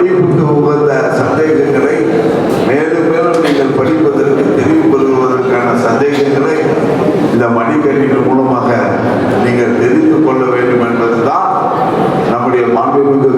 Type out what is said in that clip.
படிப்புக்கு உகந்த சந்தேகங்களை மேலும் மேலும் நீங்கள் படிப்பதற்கு தெரிவு கொள்வதற்கான சந்தேகங்களை இந்த மடிக்கணிகள் மூலமாக நீங்கள் தெரிந்து கொள்ள வேண்டும் என்பதுதான் நம்முடைய மாண்புமிகு